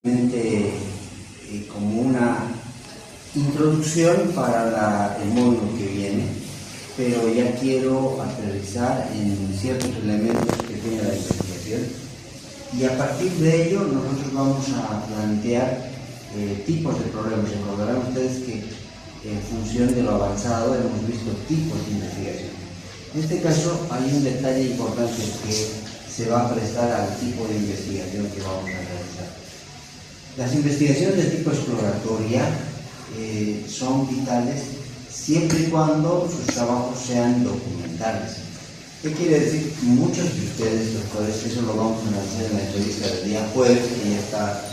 Como una introducción para el módulo que viene, pero ya quiero aterrizar en ciertos elementos que tiene la investigación y a partir de ello nosotros vamos a plantear tipos de problemas. Recordarán ustedes que en función de lo avanzado hemos visto tipos de investigación. En este caso hay un detalle importante que se va a prestar al tipo de investigación que vamos a realizar. Las investigaciones de tipo exploratoria son vitales siempre y cuando sus trabajos sean documentables. ¿Qué quiere decir? Muchos de ustedes, doctores, eso lo vamos a analizar en la entrevista del día jueves, que ya está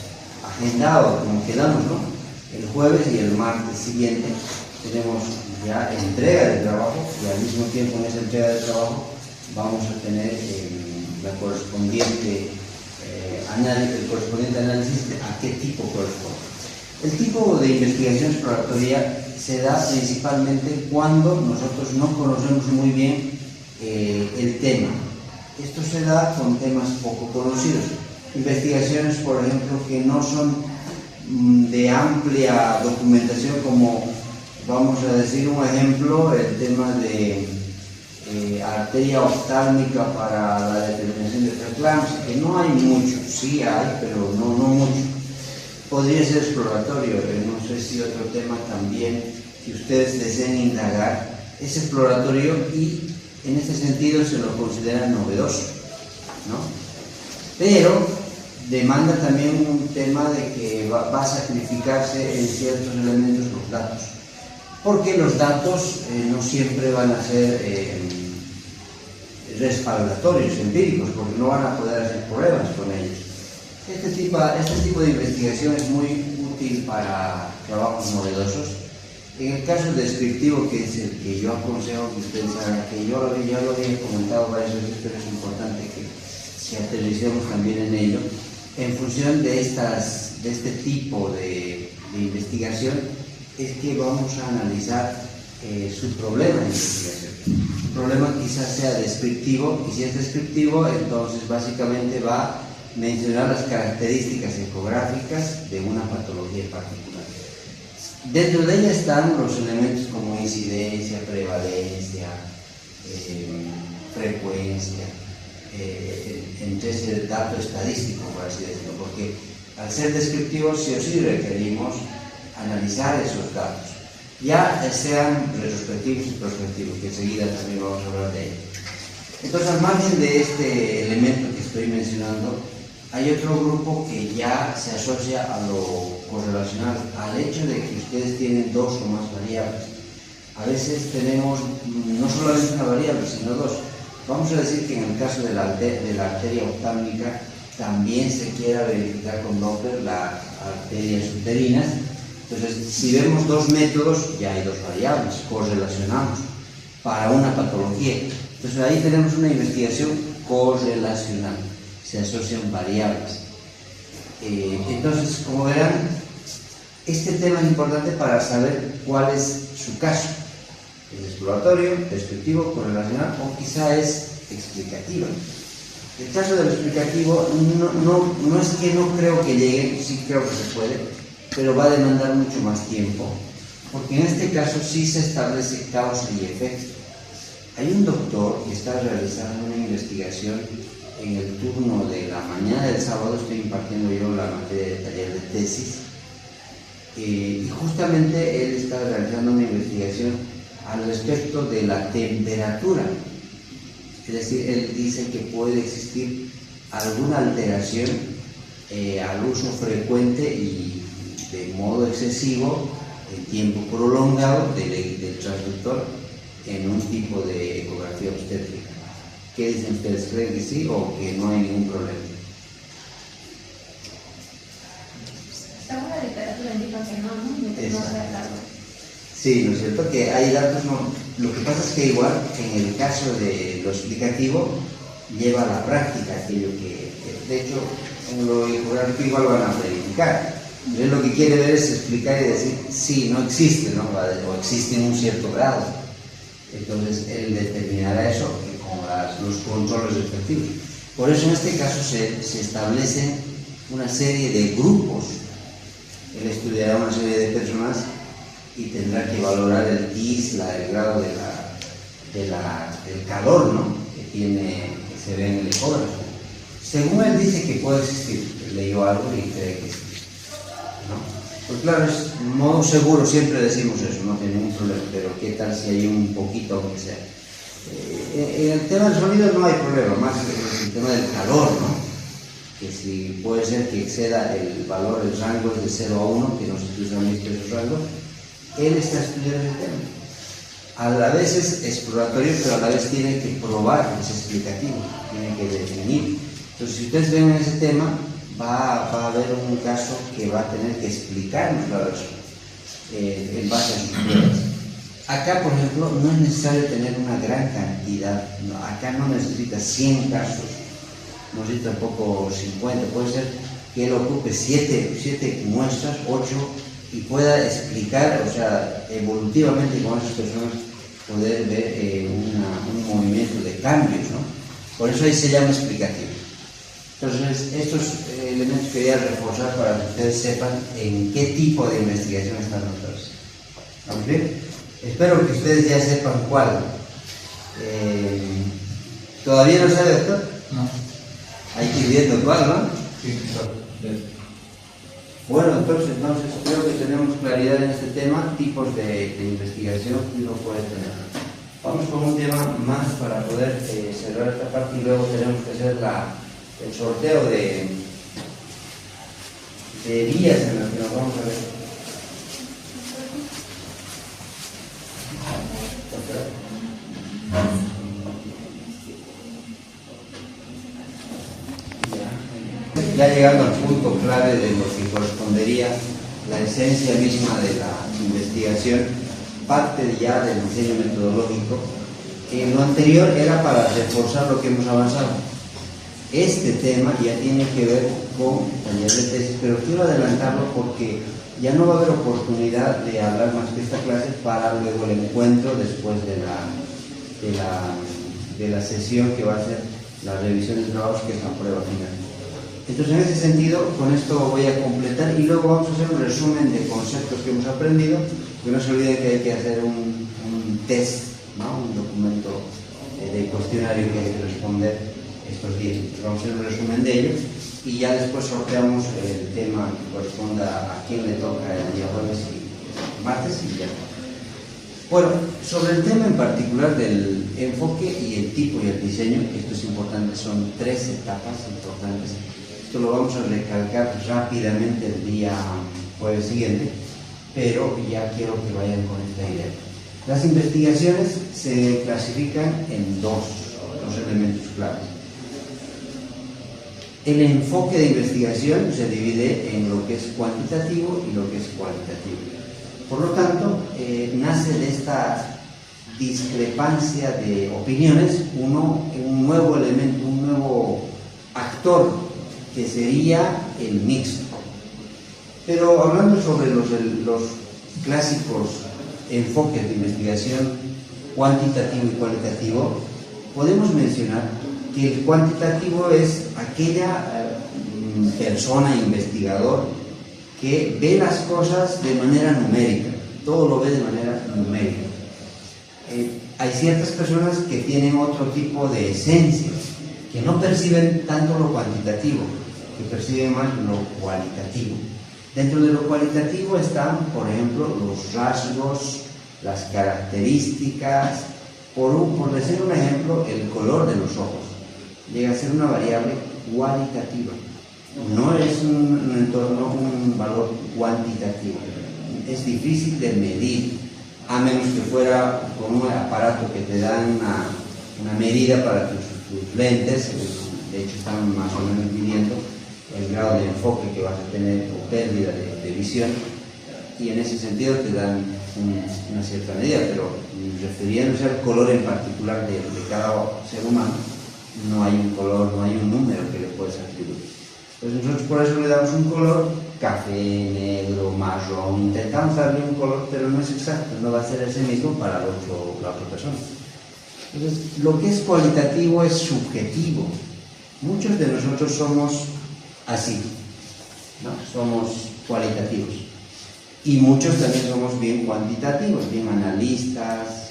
agendado, como quedamos, ¿no? El jueves y el martes siguiente tenemos ya entrega de trabajo y al mismo tiempo en esa entrega de trabajo vamos a tener la correspondiente el correspondiente análisis de a qué tipo corresponde. El tipo de investigación exploratoria se da principalmente cuando nosotros no conocemos muy bien el tema. Esto se da con temas poco conocidos. Investigaciones, por ejemplo, que no son de amplia documentación, como vamos a decir un ejemplo, el tema de arteria oftálmica para la determinación de preeclampsia, que no hay mucho, sí hay, pero no mucho. Podría ser exploratorio, no sé si otro tema también que ustedes deseen indagar es exploratorio y en este sentido se lo consideran novedoso, ¿no? Pero demanda también un tema de que va a sacrificarse en ciertos elementos los datos, porque los datos no siempre van a ser respaldatorios, empíricos, porque no van a poder hacer pruebas con ellos. Este tipo de investigación es muy útil para trabajos novedosos. En el caso descriptivo, que es el que yo aconsejo que ustedes hagan, que yo ya lo había comentado varias veces, pero es importante que aterricemos también en ello, en función de este tipo de investigación, es que vamos a analizar su problema de investigación. El problema quizás sea descriptivo, y si es descriptivo, entonces básicamente va a mencionar las características ecográficas de una patología particular. Dentro de ella están los elementos como incidencia, prevalencia, frecuencia, entre ese dato estadístico, por así decirlo, porque al ser descriptivos sí o sí requerimos analizar esos datos, ya sean retrospectivos y prospectivos, que enseguida también vamos a hablar de ello. Entonces, al margen de este elemento que estoy mencionando, hay otro grupo que ya se asocia a lo correlacional, al hecho de que ustedes tienen dos o más variables. A veces tenemos no solamente una variable, sino dos. Vamos a decir que en el caso de la arteria oftálmica también se quiera verificar con Doppler las arterias uterinas. Entonces, si vemos dos métodos, ya hay dos variables, correlacionamos para una patología. Entonces, ahí tenemos una investigación correlacional, se asocian variables. Entonces, como verán, este tema es importante para saber cuál es su caso. ¿Es exploratorio, descriptivo, correlacional o quizá es explicativo? El caso del explicativo no es que no creo que llegue, sí creo que se puede, pero va a demandar mucho más tiempo, porque en este caso sí se establece causa y efecto. Hay un doctor que está realizando una investigación en el turno de la mañana del sábado, estoy impartiendo yo la materia de taller de tesis, y justamente él está realizando una investigación al respecto de la temperatura. Es decir, él dice que puede existir alguna alteración al uso frecuente y de modo excesivo, en tiempo prolongado del transductor en un tipo de ecografía obstétrica. ¿Qué dicen ustedes? ¿Creen que sí o que no hay ningún problema? Está una literatura indica que no sea claro. Sí, ¿no es cierto? Que hay datos, no. Lo que pasa es que igual, en el caso de lo explicativo, lleva a la práctica aquello que de hecho, en lo ecográfico igual van a verificar. Él lo que quiere ver es explicar y decir, sí, no existe, ¿no? O existe en un cierto grado. Entonces, él determinará eso con los controles respectivos. Por eso, en este caso, se establecen una serie de grupos estudiará una serie de personas y tendrá que valorar el TIS, el grado del calor, ¿no?, que se ve en el ecógrafo. Según él dice que puede existir, leyó algo y cree que existe, ¿no? Pues claro, es modo seguro, siempre decimos eso, no tiene ningún problema, pero ¿qué tal si hay un poquito, aunque sea? En el tema del sonido no hay problema, más en el tema del calor, ¿no?, que si puede ser que exceda el valor, el rango es de 0 a 1, que no sé si usan visto esos rangos. Él está estudiando el tema. A la vez es exploratorio, pero a la vez tiene que probar, es explicativo, tiene que definir. Entonces, si ustedes ven ese tema, va a haber un caso que va a tener que explicarnos la razón en base a sus pruebas. Acá, por ejemplo, no es necesario tener una gran cantidad, acá no necesita 100 casos, no necesita tampoco 50, puede ser que él ocupe 7 muestras, 8, y pueda explicar, o sea, evolutivamente con esas personas poder ver un movimiento de cambios, ¿no? Por eso ahí se llama explicativo. Entonces, estos elementos quería reforzar para que ustedes sepan en qué tipo de investigación están nosotros. ¿Vamos bien? Espero que ustedes ya sepan cuál. ¿Todavía no sabe, doctor? No. Hay que ir viendo cuál, ¿no? Sí, claro. Bueno, entonces creo que tenemos claridad en este tema, tipos de investigación que uno puede tener. Vamos con un tema más para poder cerrar esta parte y luego tenemos que hacer el sorteo de vías en las que nos vamos a ver. Ya llegando al punto clave de lo que correspondería la esencia misma de la investigación, parte ya del diseño metodológico. Lo anterior era para reforzar lo que hemos avanzado. Este tema ya tiene que ver con taller de tesis, pero quiero adelantarlo porque ya no va a haber oportunidad de hablar más que esta clase para luego el encuentro después de la sesión que va a ser la revisión de trabajos, que es la prueba final. Entonces, en ese sentido, con esto voy a completar y luego vamos a hacer un resumen de conceptos que hemos aprendido, que no se olviden que hay que hacer un test, ¿no?, un documento de cuestionario que hay que responder estos días. Entonces, vamos a hacer un resumen de ello y ya después sorteamos el tema que corresponda a quién le toca el día jueves y martes y ya. Bueno, sobre el tema en particular del enfoque y el tipo y el diseño, esto es importante, son 3 etapas importantes. Esto lo vamos a recalcar rápidamente el día jueves siguiente, pero ya quiero que vayan con esta idea. Las investigaciones se clasifican en dos elementos claves. El enfoque de investigación se divide en lo que es cuantitativo y lo que es cualitativo. Por lo tanto, nace de esta discrepancia de opiniones un nuevo elemento, un nuevo actor, que sería el mixto. Pero hablando sobre los clásicos enfoques de investigación cuantitativo y cualitativo, podemos mencionar que el cuantitativo es aquella persona, investigador, que ve las cosas de manera numérica, todo lo ve de manera numérica. Hay ciertas personas que tienen otro tipo de esencia, que no perciben tanto lo cuantitativo, que perciben más lo cualitativo. Dentro de lo cualitativo están, por ejemplo, los rasgos, las características, por decir un ejemplo, el color de los ojos. Llega a ser una variable cualitativa. No es un entorno, un valor cuantitativo. Es difícil de medir, a menos que fuera con un aparato que te dan una medida para tus lentes. De hecho, están más o menos midiendo el grado de enfoque que vas a tener o pérdida de visión, y en ese sentido te dan una cierta medida, pero refiriéndose al color en particular de cada ser humano, no hay un color, no hay un número que le puedes atribuir. Entonces nosotros por eso le damos un color café, negro, marrón, intentamos darle un color, pero no es exacto, no va a ser ese mismo para la otra persona. Entonces, lo que es cualitativo es subjetivo. Muchos de nosotros somos así, ¿no? Somos cualitativos. Y muchos también somos bien cuantitativos, bien analistas,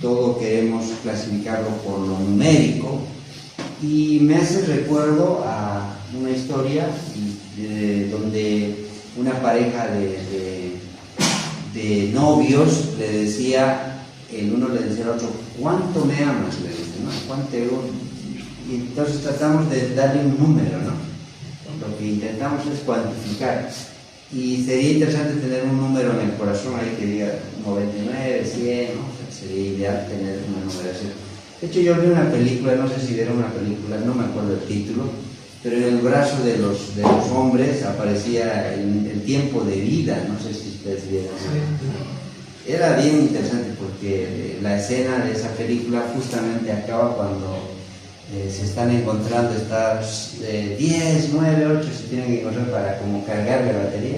todo queremos clasificarlo por lo numérico. Y me hace recuerdo a una historia donde una pareja de novios le decía, el uno le decía al otro, ¿cuánto me amas? Le dice, ¿no? ¿Cuánto? Y entonces tratamos de darle un número, ¿no? Lo que intentamos es cuantificar. Y sería interesante tener un número en el corazón ahí que diga 99, 100, ¿no? O sea, sería ideal tener una numeración. De hecho, yo vi una película, no sé si vieron una película, no me acuerdo el título, pero en el brazo de los hombres aparecía el tiempo de vida, no sé si ustedes vieron. Era bien interesante porque la escena de esa película justamente acaba cuando se están encontrando estas 10, 9, 8 se tienen que encontrar para como cargar la batería,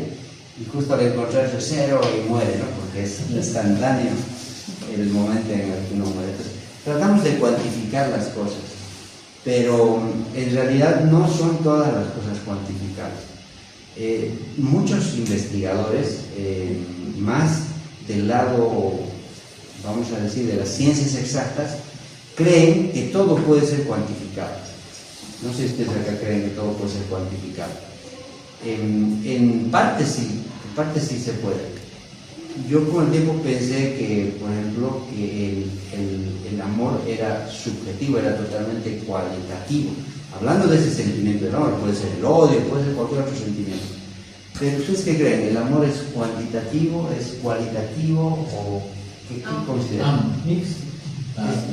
y justo al encontrarse 0 y muere, ¿no? Porque es instantáneo el momento en el que uno muere. Entonces, tratamos de cuantificar las cosas, pero en realidad no son todas las cosas cuantificables. Muchos investigadores, más del lado, vamos a decir, de las ciencias exactas, creen que todo puede ser cuantificable. No sé si ustedes acá creen que todo puede ser cuantificable. En parte sí se puede. Yo con el tiempo pensé que, por ejemplo, que el amor era subjetivo, era totalmente cualitativo. Hablando de ese sentimiento del amor, puede ser el odio, puede ser cualquier otro sentimiento. Pero ¿ustedes qué creen? ¿El amor es cuantitativo, es cualitativo o qué consideran? Mixto.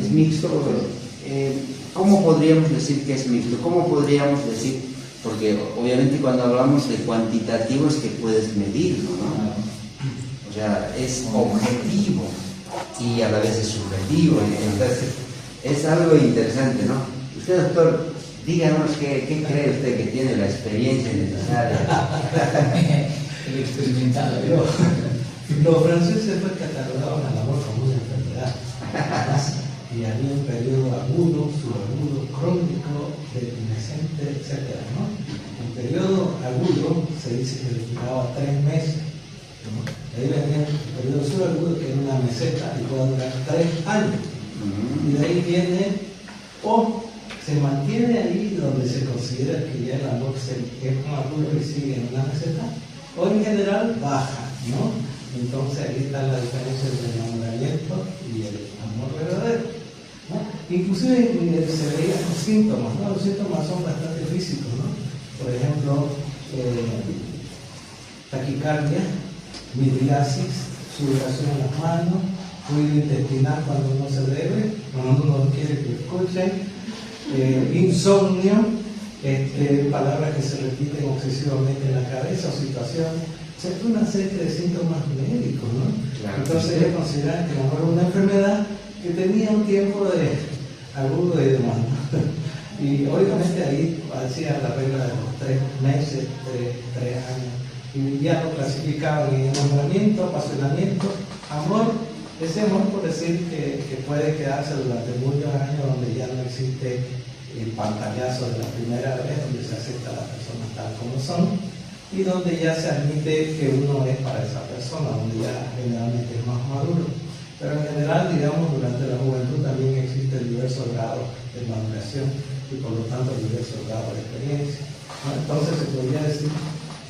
Es mixto. ¿Cómo podríamos decir que es mixto? ¿Cómo podríamos decir? Porque obviamente cuando hablamos de cuantitativo es que puedes medirlo, ¿no? O sea, es objetivo y a la vez es subjetivo. Entonces, es algo interesante, ¿no? Usted, doctor, díganos qué cree usted que tiene la experiencia necesaria. El experimentado. Los franceses catalogaban al amor como una enfermedad. Y había un periodo agudo, subagudo, crónico, detumescente, etc., ¿no? El periodo agudo se dice que duraba 3 meses, ¿no? De ahí venía el periodo subagudo, que era una meseta y puede durar 3 años. Y de ahí viene, o se mantiene ahí donde se considera que ya el amor es un agudo y sigue en una meseta, o en general baja, ¿no? Entonces ahí está la diferencia entre el enamoramiento y el amor verdadero, ¿no? Inclusive se veían los síntomas, ¿no? Los síntomas son bastante físicos, ¿no? Por ejemplo, taquicardia, midriasis, sudoración en las manos, ruido intestinal cuando uno se debe, cuando uno no quiere que escuchen, insomnio, palabras que se repiten obsesivamente en la cabeza o situaciones. O sea, es una serie de síntomas médicos, ¿no? Claro. Entonces ellos consideran que el amor es una enfermedad que tenía un tiempo de agudo y demás, ¿no? Y obviamente ahí hacía la regla de los 3 meses, 3 años. Y ya lo clasificaban en enamoramiento, apasionamiento, amor. Ese amor, por decir, que puede quedarse durante muchos años, donde ya no existe el pantallazo de la primera vez, donde se acepta a las personas tal como son, y donde ya se admite que uno es para esa persona, donde ya generalmente es más maduro. Pero en general, digamos, durante la juventud también existe diversos grados de maduración y por lo tanto diversos grados de experiencia. Entonces se podría decir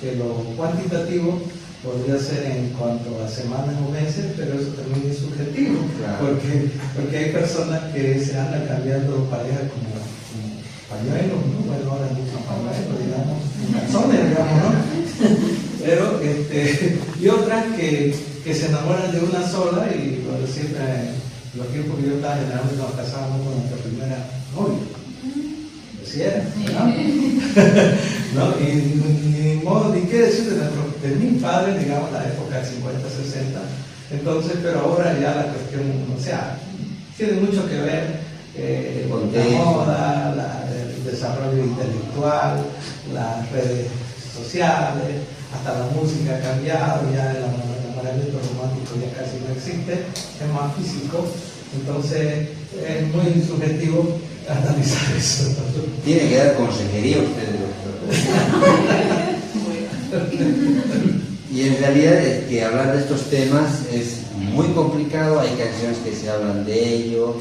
que lo cuantitativo podría ser en cuanto a semanas o meses, pero eso también es subjetivo, claro. porque hay personas que se andan cambiando pareja como pañuelos, ¿no? Bueno, ahora no son pañuelos, digamos, calzones, digamos, ¿no? Pero, y otras que se enamoran de una sola y bueno, siempre, los tiempos que yo estaba, generalmente nos casábamos con nuestra primera novia. Así era, ¿no? Y modo, ni qué decir de mis padres, digamos, la época 50, 60. Entonces, pero ahora ya la cuestión, o sea, tiene mucho que ver la moda, el desarrollo intelectual, las redes sociales, hasta la música ha cambiado, ya el enamoramiento romántico ya casi no existe, es más físico, entonces es muy subjetivo analizar eso. Tiene que dar consejería usted, doctor. Y en realidad es que hablar de estos temas es muy complicado, hay canciones que se hablan de ello,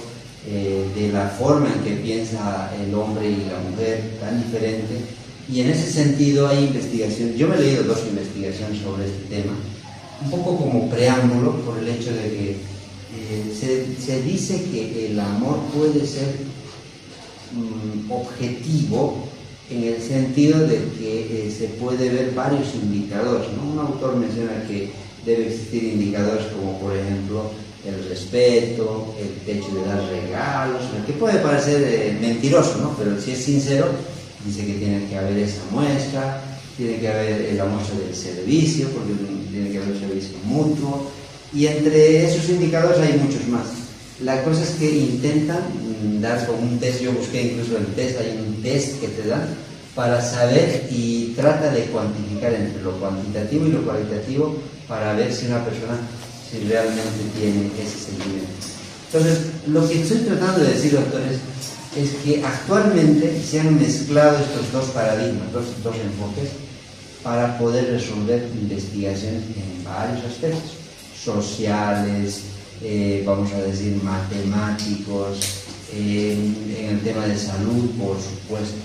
de la forma en que piensa el hombre y la mujer, tan diferente, y en ese sentido hay investigaciones, yo me he leído 2 investigaciones sobre este tema, un poco como preámbulo por el hecho de que se dice que el amor puede ser objetivo en el sentido de que se puede ver varios indicadores, ¿no? Un autor menciona que debe existir indicadores como por ejemplo el respeto, el hecho de dar regalos, que puede parecer mentiroso, ¿no? Pero si es sincero, dice que tiene que haber esa muestra, tiene que haber la muestra del servicio, porque tiene que haber un servicio mutuo, y entre esos indicadores hay muchos más. La cosa es que intentan dar como un test, yo busqué incluso el test, hay un test que te dan para saber y trata de cuantificar entre lo cuantitativo y lo cualitativo para ver si una persona si realmente tiene ese sentimiento. Entonces, lo que estoy tratando de decir, doctores, es que actualmente se han mezclado estos 2 paradigmas, dos enfoques, para poder resolver investigaciones en varios aspectos, sociales, vamos a decir, matemáticos, en el tema de salud, por supuesto.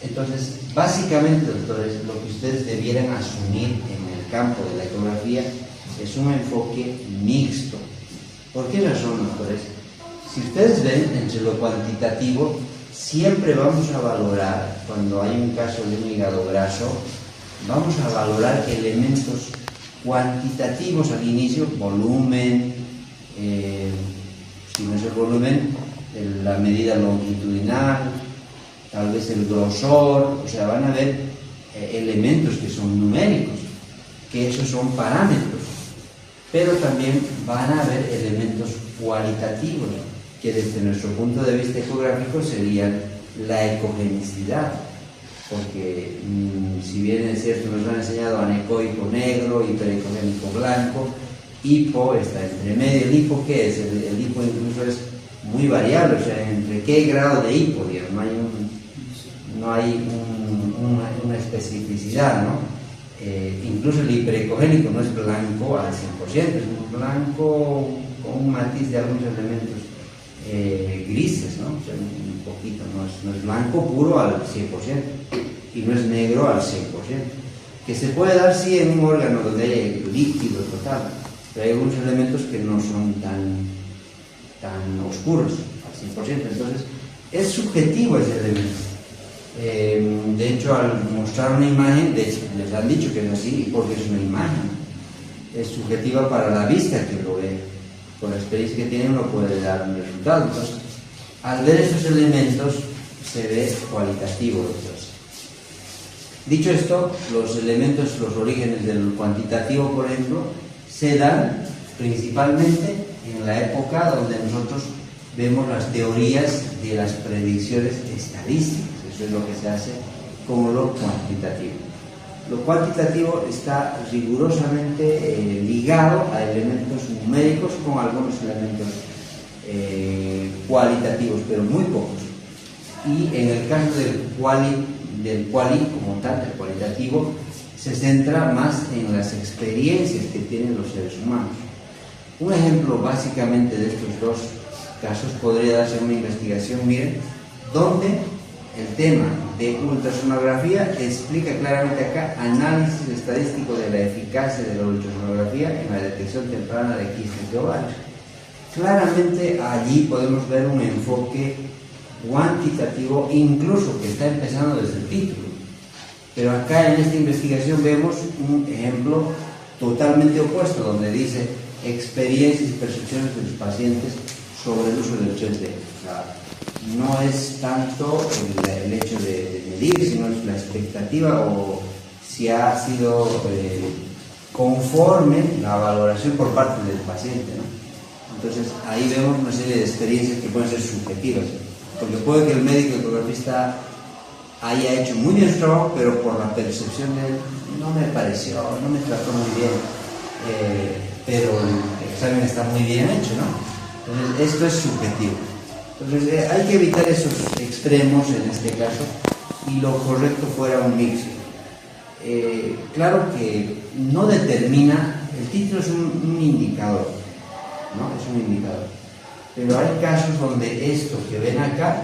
Entonces, básicamente, doctores, lo que ustedes debieran asumir en el campo de la ecografía es un enfoque mixto. ¿Por qué razón, doctores? Si ustedes ven entre lo cuantitativo, siempre vamos a valorar, cuando hay un caso de un hígado graso, vamos a valorar elementos cuantitativos al inicio, volumen, si no es el volumen, la medida longitudinal, tal vez el grosor, o sea, van a haber elementos que son numéricos, que esos son parámetros, pero también van a haber elementos cualitativos, que desde nuestro punto de vista ecográfico serían la ecogenicidad, porque si bien es cierto nos han enseñado anecoico negro, hiperecogénico blanco, hipo está entre medio. ¿El hipo qué es? El hipo incluso es muy variable, o sea, entre qué grado de hipo, digamos, no hay una especificidad, ¿no? Incluso el hiperecogénico no es blanco al 100%, es un blanco con un matiz de algunos elementos grises, ¿no? O sea, un poquito, no es blanco puro al 100% y no es negro al 100%, que se puede dar sí en un órgano donde hay líquido total, pero hay algunos elementos que no son tan oscuros al 100%, entonces es subjetivo ese elemento. De hecho, al mostrar una imagen, les han dicho que es así porque es una imagen, es subjetiva para la vista que lo ve, con la experiencia que tiene uno puede dar un resultado. Entonces, al ver estos elementos se ve cualitativo. Entonces, dicho esto, los elementos, los orígenes del cuantitativo, por ejemplo, se dan principalmente en la época donde nosotros vemos las teorías de las predicciones estadísticas. Eso es lo que se hace como lo cuantitativo. Lo cuantitativo está rigurosamente ligado a elementos numéricos con algunos elementos cualitativos, pero muy pocos. Y en el caso del quali como tal, el cualitativo, se centra más en las experiencias que tienen los seres humanos. Un ejemplo básicamente de estos 2 casos podría darse una investigación, miren, donde el tema de ultrasonografía explica claramente acá análisis estadístico de la eficacia de la ultrasonografía en la detección temprana de quistes de ovarios. Claramente allí podemos ver un enfoque cuantitativo, incluso que está empezando desde el título. Pero acá en esta investigación vemos un ejemplo totalmente opuesto, donde dice experiencias y percepciones de los pacientes sobre el uso del 3D. O sea, no es tanto el hecho de medir, sino es la expectativa o si ha sido conforme la valoración por parte del paciente, ¿no? Entonces ahí vemos una serie de experiencias que pueden ser subjetivas, porque puede que el médico ecografista haya hecho muy bien su trabajo, pero por la percepción de él no me pareció, no me trató muy bien, pero el examen está muy bien hecho, ¿no? Entonces esto es subjetivo. Entonces hay que evitar esos extremos en este caso, y lo correcto fuera un mix. claro que no determina, el título es un indicador, ¿no? Es un indicador. Pero hay casos donde esto que ven acá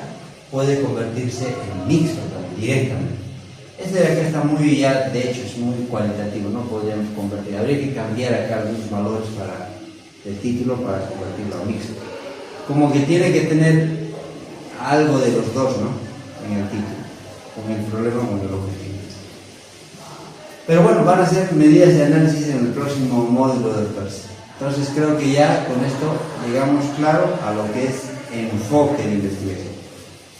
puede convertirse en mixto también, directamente. Este de acá está muy, ya de hecho es muy cualitativo, no podríamos convertir, habría que cambiar acá algunos valores para el título para convertirlo a mixto. Como que tiene que tener algo de los dos, ¿no? En el título, con el problema, con el objetivo. Pero bueno, van a ser medidas de análisis en el próximo módulo del PERS. Entonces creo que ya con esto llegamos claro a lo que es enfoque de investigación.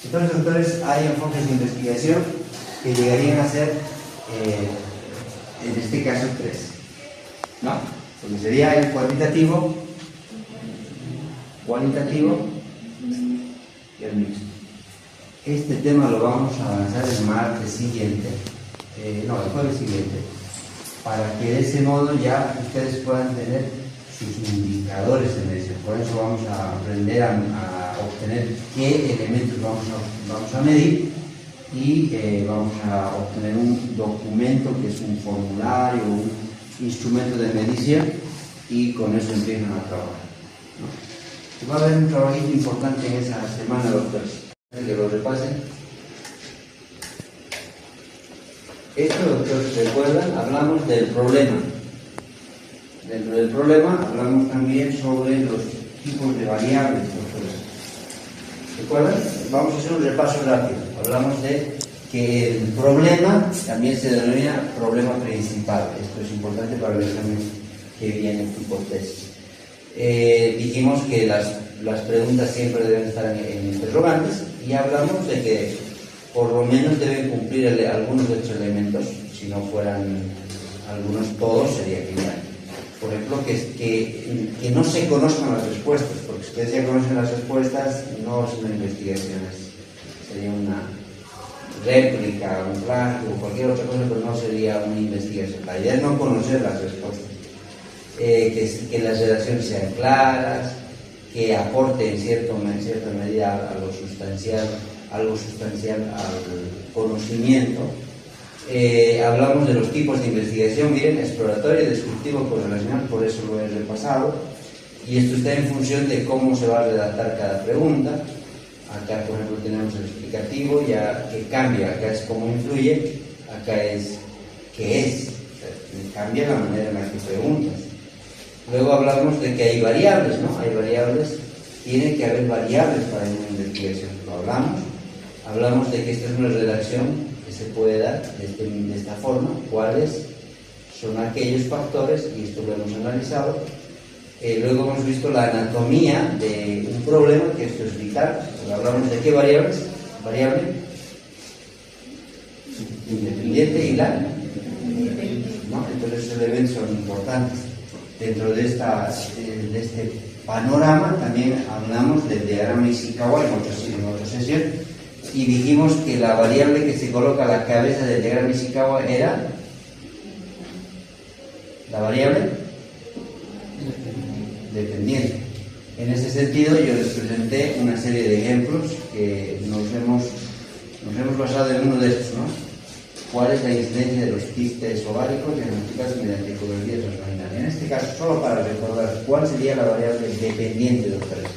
Entonces, doctores, hay enfoques de investigación que llegarían a ser, en este caso, 3, ¿no? Porque sería el cuantitativo y el mixto. Este tema lo vamos a avanzar el martes siguiente, el jueves siguiente, para que de ese modo ya ustedes puedan tener sus indicadores de medición. Por eso vamos a aprender a obtener qué elementos vamos a medir y vamos a obtener un documento que es un formulario, un instrumento de medición, y con eso empiezan a trabajar, ¿no? Va a haber un trabajito importante en esa semana, doctores, que lo repasen. Esto, doctores, ¿recuerdan? Hablamos del problema. Dentro del problema hablamos también sobre los tipos de variables, doctores. ¿Recuerdan? Vamos a hacer un repaso rápido. Hablamos de que el problema también se denomina problema principal. Esto es importante para el examen que viene tipo test. Dijimos que las preguntas siempre deben estar en interrogantes, y hablamos de que por lo menos deben cumplir algunos de estos elementos. Si no fueran algunos, todos sería genial. Por ejemplo, que no se conozcan las respuestas, porque si ustedes ya conocen las respuestas, no es una investigación, sería una réplica, un plagio o cualquier otra cosa, pero no sería una investigación. La idea es no conocer las respuestas, que las redacciones sean claras, que aporten en cierta medida algo sustancial al conocimiento. Hablamos de los tipos de investigación, miren, exploratorio, descriptivo, correlacional, por eso lo he repasado, y esto está en función de cómo se va a redactar cada pregunta. Acá, por ejemplo, tenemos el explicativo, ya que cambia, acá es cómo influye, acá es qué es, o sea, cambia la manera en la que preguntas. Luego hablamos de que hay variables, ¿no? Hay variables, tiene que haber variables para una investigación, lo hablamos de que esta es una redacción que se puede dar de esta forma, cuáles son aquellos factores, y esto lo hemos analizado. Luego hemos visto la anatomía de un problema, que esto es vital. Hablamos de qué variables, variable independiente y la, ¿no? Entonces esos elementos son importantes. Dentro de este panorama también hablamos del diagrama Ishikawa en otra sesión, y dijimos que la variable que se coloca a la cabeza del diagrama Ishikawa era la variable dependiente. En ese sentido, yo les presenté una serie de ejemplos que nos hemos basado en uno de estos, ¿no? ¿Cuál es la incidencia de los quistes ováricos diagnosticados mediante ecografía transvaginal? En este caso, solo para recordar, ¿cuál sería la variable dependiente, doctores?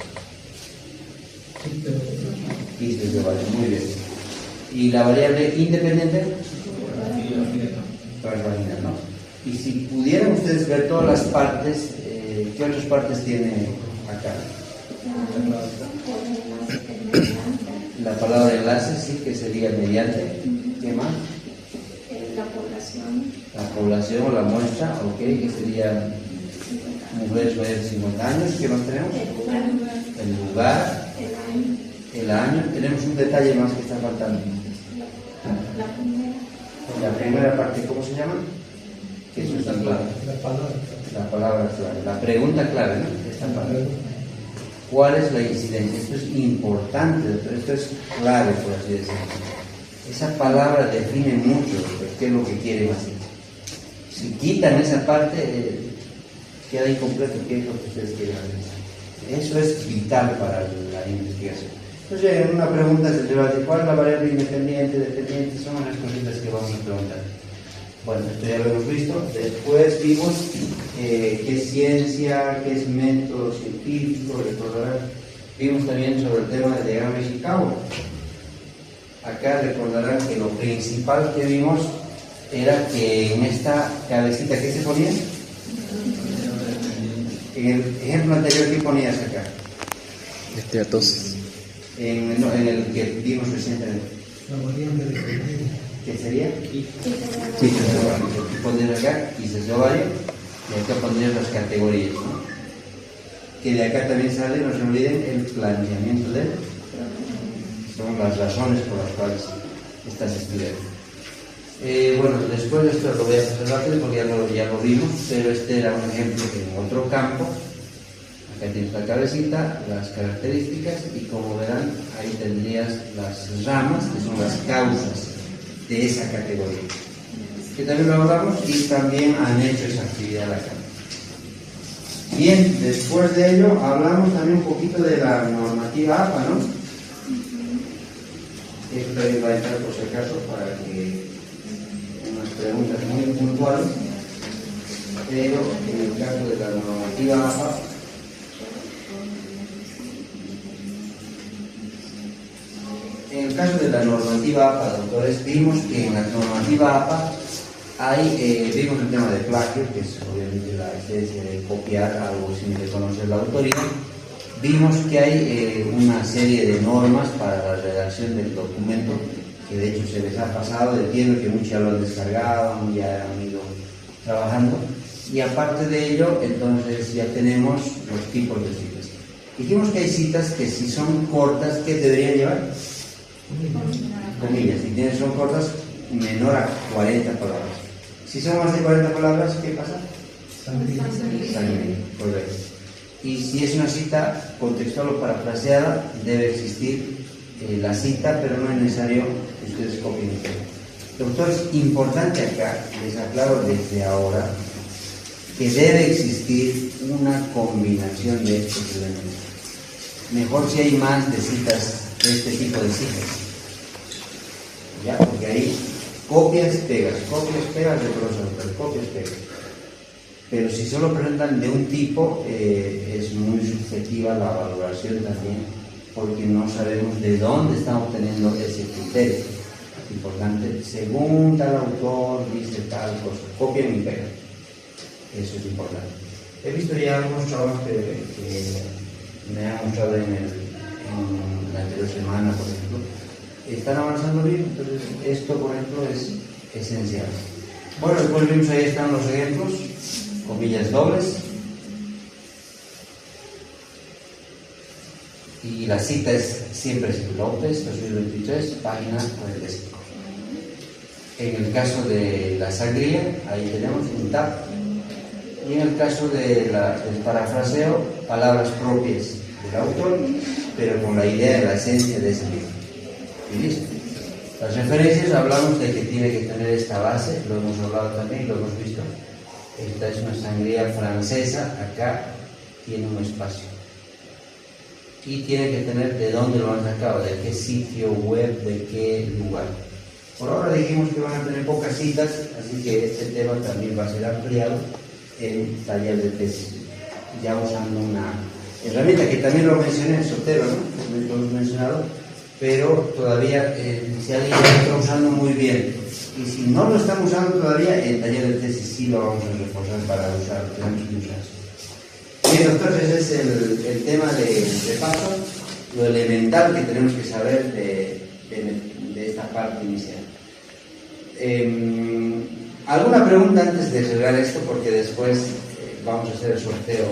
Quistes de ovario, muy bien. ¿Y la variable independiente? Transvaginal, ¿no? Y si pudieran ustedes ver todas las partes, ¿qué otras partes tiene acá? La palabra enlace, sí, que sería mediante. ¿Qué más? La población. La población o la muestra, ok, que serían mujeres mayores de 50 años. ¿Qué más tenemos? El lugar, el año. Tenemos un detalle más que está faltando. La primera parte, ¿cómo se llama? Que eso está claro. La palabra clave. La pregunta clave, ¿no? Esta palabra. ¿Cuál es la incidencia? Esto es importante, doctor. Esto es clave, por así decirlo. Esa palabra define mucho qué es lo que quieren hacer. Si quitan esa parte, queda incompleto qué es lo que ustedes quieren hacer. Eso es vital para la investigación. Entonces, en una pregunta se debate: ¿cuál es la variable independiente, dependiente? Son las cositas que vamos a preguntar. Bueno, esto ya lo hemos visto. Después vimos qué es ciencia, qué es método científico, recordarán. Vimos también sobre el tema de diagrama de Ishikawa. Acá recordarán que lo principal que vimos era que en esta cabecita, ¿qué se ponía? En el ejemplo anterior, ¿qué ponías acá? Esteatosis. En el que vimos recientemente. La variante de criterio. ¿Qué sería? Sí, Aquí pondrías acá, quizás ovario, y acá pondrías las categorías, ¿no? Que de acá también sale, no se olviden, el planteamiento de son las razones por las cuales estás estudiando. Bueno, después de esto lo voy a hacer rápido porque ya lo vimos, pero este era un ejemplo en otro campo. Acá tienes la cabecita, las características y como verán, ahí tendrías las ramas, que son las causas de esa categoría. Que también lo hablamos y también han hecho esa actividad acá. Bien, después de ello hablamos también un poquito de la normativa APA, ¿no? Esto también va a estar por si acaso para que unas preguntas muy puntuales, pero en el caso de la normativa APA, en el caso de la normativa APA, doctores, vimos que en la normativa APA vimos el tema de plagio, que es obviamente la esencia de copiar algo sin reconocer la autoría. Vimos que hay una serie de normas para la redacción del documento, que de hecho se les ha pasado, entiendo que muchos ya lo han descargado, ya han ido trabajando. Y aparte de ello, entonces ya tenemos los tipos de citas. Dijimos que hay citas que si son cortas, ¿qué deberían llevar? Comillas. Si son cortas, menor a 40 palabras. Si son más de 40 palabras, ¿qué pasa? Sangría, correcto. Y si es una cita contextual o parafraseada, debe existir la cita, pero no es necesario que ustedes copien y peguen. Doctores, importante acá, les aclaro desde ahora, que debe existir una combinación de estos elementos. Mejor si hay más de citas, de este tipo de citas. ¿Ya? Porque ahí copias, pegas, de todos los autores, copias, pegas. Pero si solo presentan de un tipo, es muy subjetiva la valoración también, porque no sabemos de dónde están obteniendo ese criterio. Es importante, según tal autor dice tal cosa, copian y pegan. Eso es importante. He visto ya algunos trabajos que me han mostrado en la anterior semana, por ejemplo. Están avanzando bien, entonces esto, por ejemplo, es esencial. Bueno, después vimos ahí están los ejemplos, comillas dobles. Y la cita es siempre López, 2023, página 45. En el caso de la sangría, ahí tenemos un tab. Y en el caso del parafraseo, palabras propias del autor, pero con la idea de la esencia de ese libro. Y listo. Las referencias hablamos de que tiene que tener esta base, lo hemos hablado también, lo hemos visto. Esta es una sangría francesa, acá tiene un espacio. Y tiene que tener de dónde lo han sacado, de qué sitio web, de qué lugar. Por ahora dijimos que van a tener pocas citas, así que este tema también va a ser ampliado en taller de tesis, ya usando una herramienta que también lo mencioné en Sotero, ¿no? Lo hemos mencionado, pero todavía si alguien lo está usando muy bien, y si no lo están usando todavía, en taller de tesis sí lo vamos a reforzar para usar, tenemos que usar. Bien, doctores, ese es el tema de paso, lo elemental que tenemos que saber de esta parte inicial. ¿Alguna pregunta antes de cerrar esto? Porque después vamos a hacer el sorteo